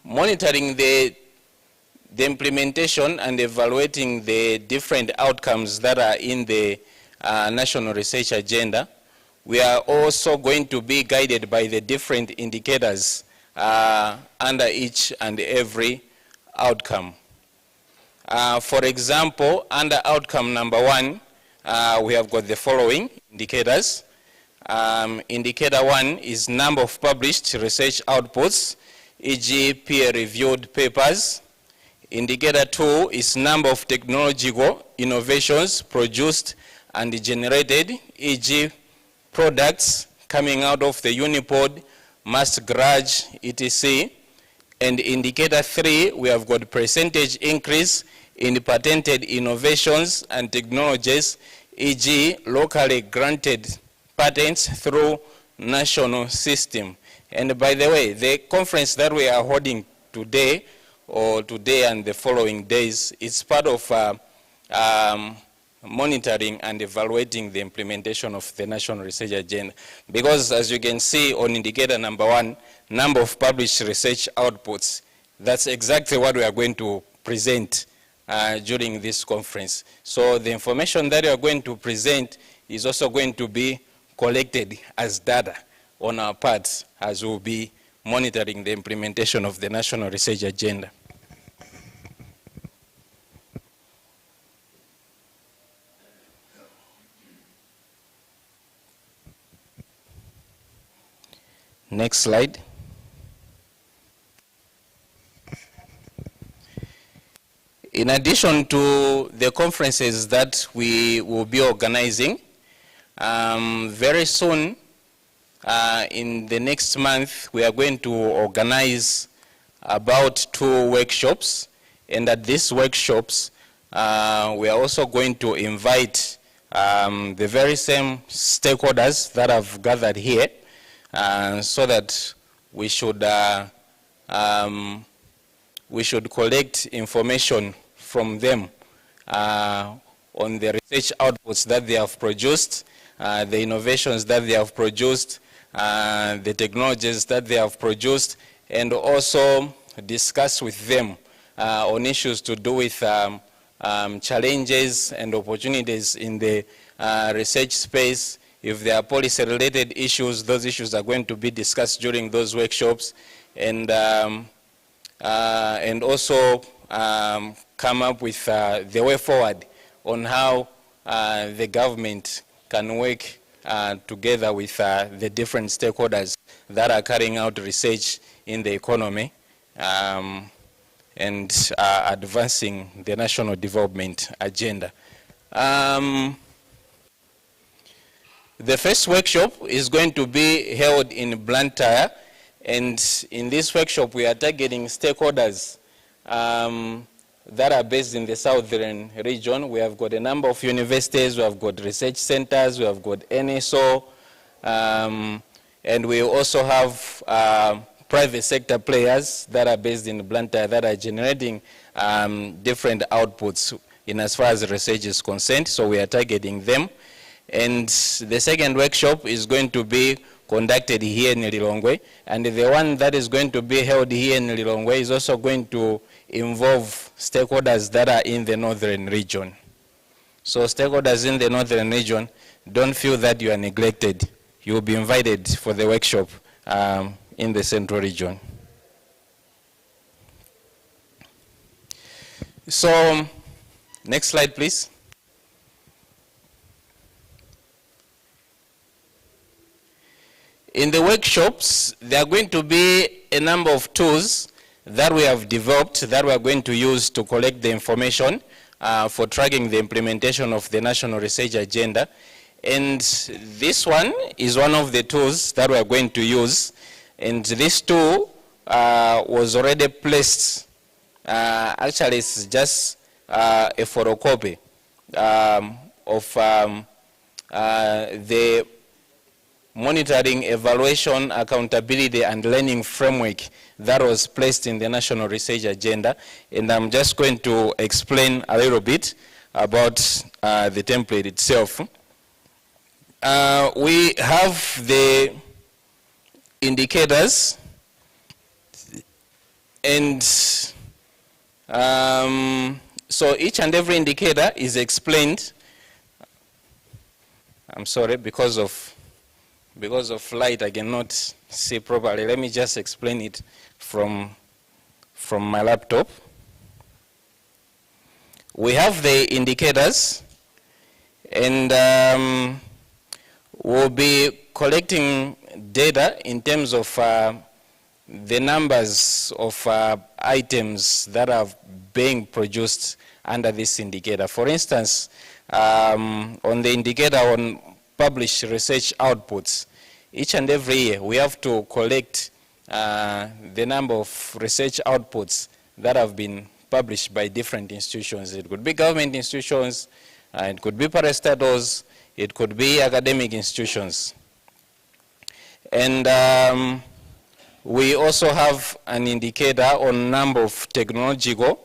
monitoring the implementation and evaluating the different outcomes that are in the National Research Agenda. We are also going to be guided by the different indicators under each and every outcome. For example, under outcome number 1, we have got the following indicators. Indicator 1 is number of published research outputs, e.g. peer-reviewed papers. Indicator 2 is number of technological innovations produced and generated, e.g. products coming out of the Unipod, mass garage, etc. And indicator 3, we have got percentage increase in patented innovations and technologies, e.g. locally granted patents through national system. And by the way, the conference that we are holding today, or today and the following days, is part of monitoring and evaluating the implementation of the National Research Agenda. Because as you can see on indicator number 1, number of published research outputs, that's exactly what we are going to present during this conference. So the information that we are going to present is also going to be collected as data on our part as we'll be monitoring the implementation of the National Research Agenda. Next slide. In addition to the conferences that we will be organizing, very soon, in the next month, we are going to organize about 2 workshops. And at these workshops, we are also going to invite the very same stakeholders that have gathered here, so that we should collect information from them on the research outputs that they have produced, the innovations that they have produced, the technologies that they have produced, and also discuss with them on issues to do with challenges and opportunities in the research space. If there are policy-related issues, those issues are going to be discussed during those workshops, and also come up with the way forward on how the government can work together with the different stakeholders that are carrying out research in the economy and advancing the national development agenda. The first workshop is going to be held in Blantyre, and in this workshop we are targeting stakeholders that are based in the southern region. We have got a number of universities, we have got research centers, we have got NSO, and we also have private sector players that are based in Blantyre that are generating different outputs in as far as research is concerned, so we are targeting them. And the second workshop is going to be conducted here in Lilongwe, and the one that is going to be held here in Lilongwe is also going to involve stakeholders that are in the northern region. So stakeholders in the northern region, don't feel that you are neglected. You will be invited for the workshop in the central region. So, next slide, please. In the workshops, there are going to be a number of tools that we have developed that we are going to use to collect the information for tracking the implementation of the National Research Agenda. And this one is one of the tools that we are going to use. And this tool was already placed, actually it's just a photocopy of the monitoring, evaluation, accountability, and learning framework that was placed in the National Research Agenda. And I'm just going to explain a little bit about the template itself. We have the indicators And so each and every indicator is explained. I'm sorry, because of light I cannot see properly. Let me just explain it from my laptop. We have the indicators, and we'll be collecting data in terms of the numbers of items that are being produced under this indicator. For instance, on the indicator on published research outputs, each and every year we have to collect the number of research outputs that have been published by different institutions. It could be government institutions, it could be parastatals, it could be academic institutions. And we also have an indicator on number of technological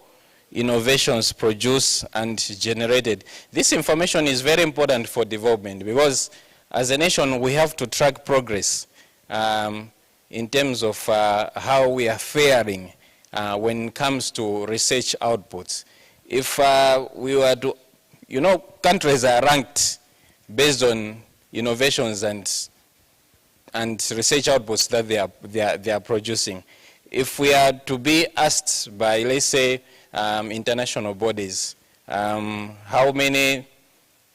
innovations produced and generated. This information is very important for development because as a nation we have to track progress in terms of how we are faring when it comes to research outputs. If we were to, countries are ranked based on innovations and research outputs that they are producing. If we are to be asked by, let's say, international bodies, how many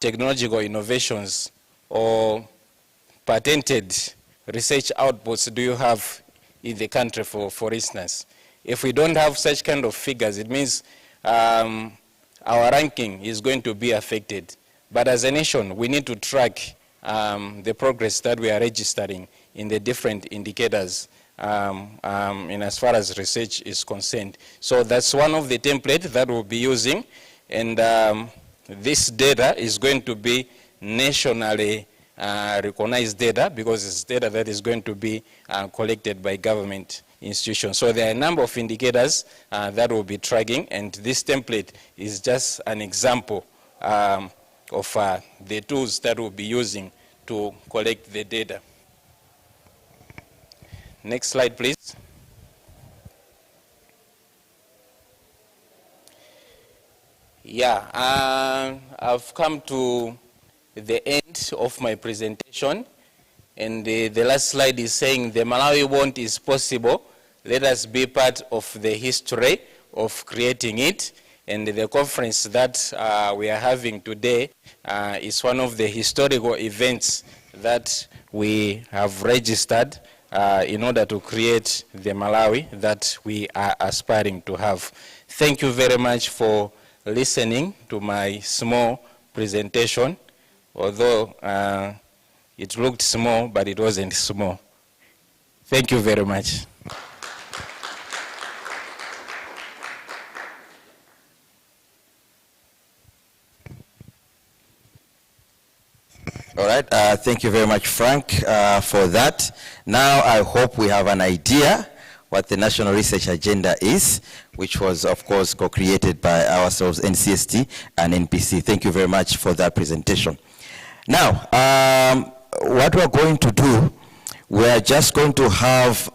technological innovations or patented research outputs do you have in the country, for instance? If we don't have such kind of figures, it means our ranking is going to be affected. But as a nation, we need to track the progress that we are registering in the different indicators in as far as research is concerned. So that's one of the templates that we'll be using, and this data is going to be nationally recognized data because it's data that is going to be collected by government institutions. So there are a number of indicators that we'll be tracking, and this template is just an example of the tools that we'll be using to collect the data. Next slide, please. Yeah, I've come to the end of my presentation, and the last slide is saying the Malawi want is possible. Let us be part of the history of creating it. And the conference that we are having today is one of the historical events that we have registered in order to create the Malawi that we are aspiring to have. Thank you very much for listening to my small presentation, although it looked small, but it wasn't small. Thank you very much. All right, thank you very much, Frank, for that. Now I hope we have an idea what the National Research Agenda is, which was, of course, co-created by ourselves, NCST and NPC. Thank you very much for that presentation. Now, what we're going to do, we're just going to have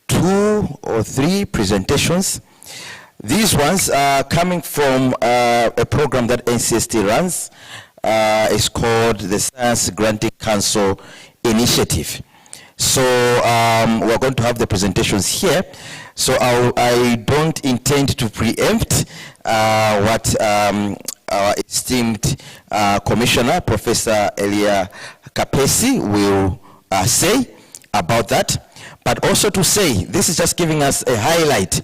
2 or 3 presentations. These ones are coming from a program that NCST runs. It's called the Science Granting Council Initiative. So we're going to have the presentations here. So I don't intend to preempt what our esteemed Commissioner, Professor Elia Kapesi, will say about that. But also to say, this is just giving us a highlight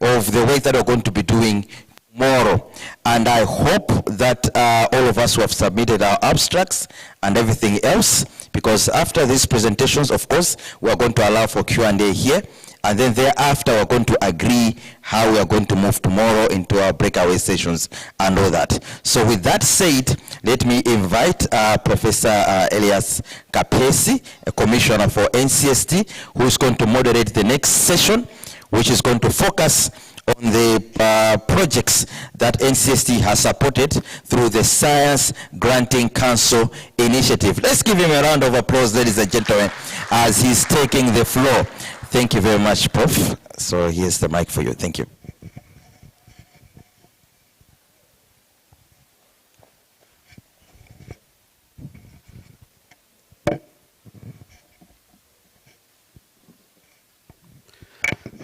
of the work that we're going to be doing tomorrow. And I hope that all of us who have submitted our abstracts and everything else, because after these presentations, of course, we're going to allow for Q&A here, and then thereafter we're going to agree how we are going to move tomorrow into our breakaway sessions and all that. So with that said, let me invite Professor Elias Kapesi, a commissioner for NCST, who is going to moderate the next session, which is going to focus on the projects that NCST has supported through the Science Granting Council Initiative. Let's give him a round of applause, ladies and gentlemen, as he's taking the floor. Thank you very much, Prof. So here's the mic for you. Thank you.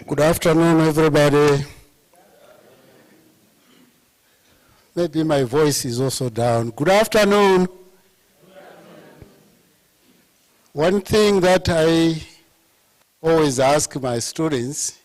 Good afternoon, everybody. Maybe my voice is also down. Good afternoon. One thing that I always ask my students